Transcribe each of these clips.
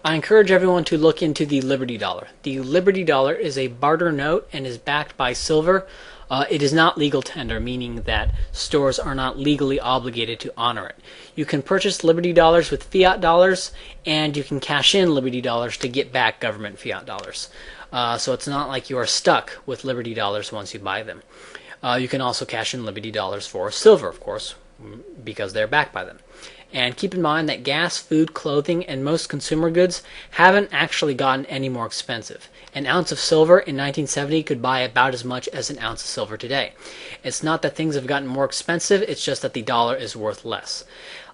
I encourage everyone to look into the Liberty Dollar. The Liberty Dollar is a barter note and is backed by silver. It is not legal tender, meaning that stores are not legally obligated to honor it. You can purchase Liberty Dollars with fiat dollars, and you can cash in Liberty Dollars to get back government fiat dollars. So it's not like you are stuck with Liberty Dollars once you buy them. You can also cash in Liberty Dollars for silver, of course, because they're backed by them. And keep in mind that gas, food, clothing, and most consumer goods haven't actually gotten any more expensive. An ounce of silver in 1970 could buy about as much as an ounce of silver today. It's not that things have gotten more expensive, it's just that the dollar is worth less.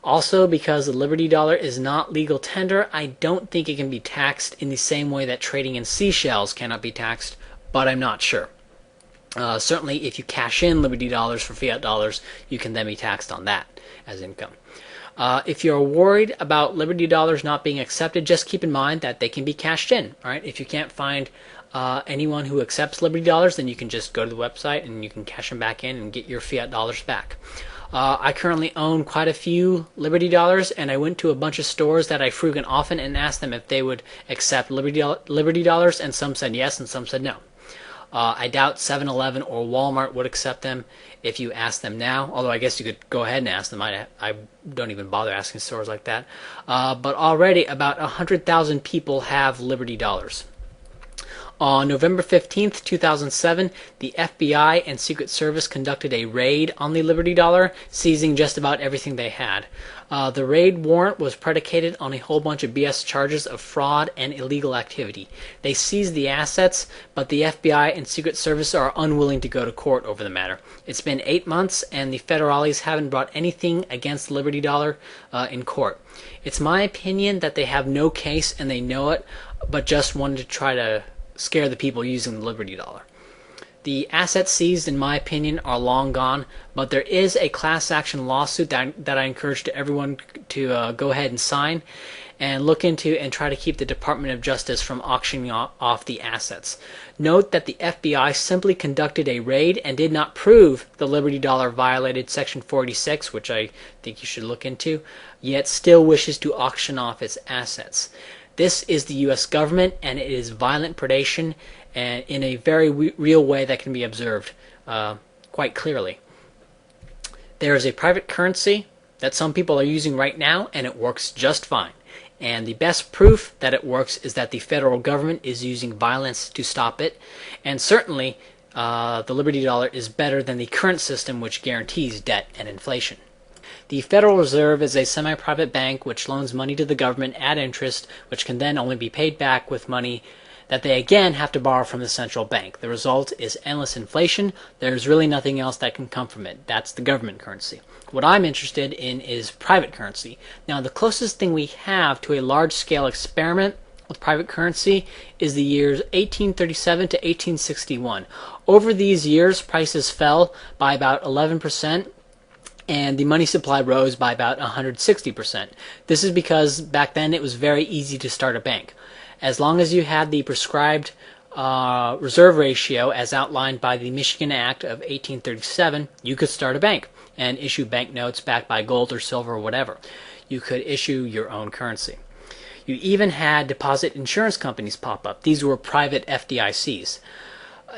Also, because the Liberty Dollar is not legal tender, I don't think it can be taxed in the same way that trading in seashells cannot be taxed, but I'm not sure. Certainly, if you cash in Liberty Dollars for fiat dollars, you can then be taxed on that as income. If you're worried about Liberty Dollars not being accepted, just keep in mind that they can be cashed in. All right, if you can't find anyone who accepts Liberty Dollars, then you can just go to the website and you can cash them back in and get your fiat dollars back. I currently own quite a few Liberty Dollars, and I went to a bunch of stores that I frequent often and asked them if they would accept Liberty Dollars, and some said yes and some said no. I doubt 7-Eleven or Walmart would accept them if you ask them now, although I guess you could go ahead and ask them. I don't even bother asking stores like that. But already about 100,000 people have Liberty Dollars. On November 15th, 2007, the FBI and Secret Service conducted a raid on the Liberty Dollar, seizing just about everything they had. The raid warrant was predicated on a whole bunch of BS charges of fraud and illegal activity. They seized the assets, but the FBI and Secret Service are unwilling to go to court over the matter. It's been 8 months, and the federales haven't brought anything against the Liberty Dollar in court. It's my opinion that they have no case and they know it, but just wanted to try to scare the people using the Liberty Dollar. The assets seized, in my opinion, are long gone, but there is a class action lawsuit that I encourage to everyone to go ahead and sign and look into and try to keep the Department of Justice from auctioning off the assets. Note that the FBI simply conducted a raid and did not prove the Liberty Dollar violated Section 46, which I think you should look into, yet still wishes to auction off its assets. This is the U.S. government, and it is violent predation and in a very real way that can be observed quite clearly. There is a private currency that some people are using right now, and it works just fine. And the best proof that it works is that the federal government is using violence to stop it. And certainly, the Liberty Dollar is better than the current system, which guarantees debt and inflation. The Federal Reserve is a semi-private bank which loans money to the government at interest, which can then only be paid back with money that they again have to borrow from the central bank. The result is endless inflation. There's really nothing else that can come from it. That's the government currency. What I'm interested in is private currency. Now, the closest thing we have to a large-scale experiment with private currency is the years 1837 to 1861. Over these years, prices fell by about 11%. And the money supply rose by about 160%. This is because back then it was very easy to start a bank. As long as you had the prescribed reserve ratio as outlined by the Michigan Act of 1837, you could start a bank and issue banknotes backed by gold or silver or whatever. You could issue your own currency. You even had deposit insurance companies pop up. These were private FDICs,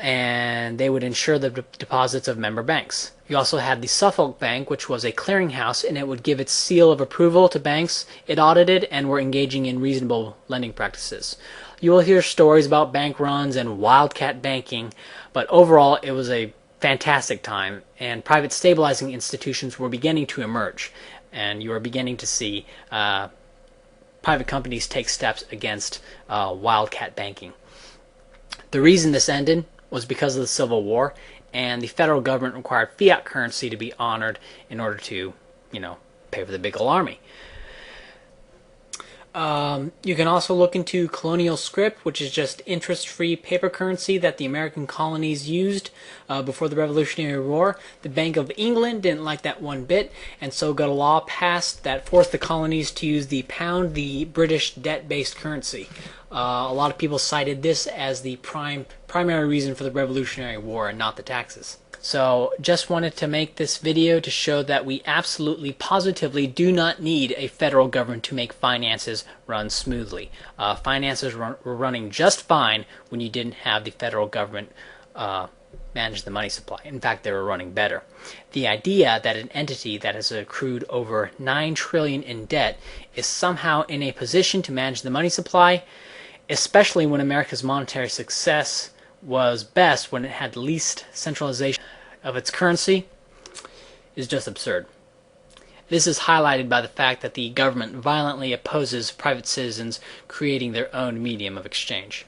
and they would insure the deposits of member banks. You also had the Suffolk Bank, which was a clearinghouse, and it would give its seal of approval to banks it audited and were engaging in reasonable lending practices. You will hear stories about bank runs and wildcat banking, but overall it was a fantastic time, and private stabilizing institutions were beginning to emerge, and you are beginning to see private companies take steps against wildcat banking. The reason this ended was because of the Civil War, and the federal government required fiat currency to be honored in order to, pay for the big old army. You can also look into colonial scrip, which is just interest-free paper currency that the American colonies used before the Revolutionary War. The Bank of England didn't like that one bit, and so got a law passed that forced the colonies to use the pound, the British debt-based currency. A lot of people cited this as the primary reason for the Revolutionary War and not the taxes. So just wanted to make this video to show that we absolutely positively do not need a federal government to make finances run smoothly. Finances were running just fine when you didn't have the federal government manage the money supply. In fact, they were running better. The idea that an entity that has accrued over $9 trillion in debt is somehow in a position to manage the money supply, especially when America's monetary success was best when it had least centralization of its currency, is just absurd. This is highlighted by the fact that the government violently opposes private citizens creating their own medium of exchange.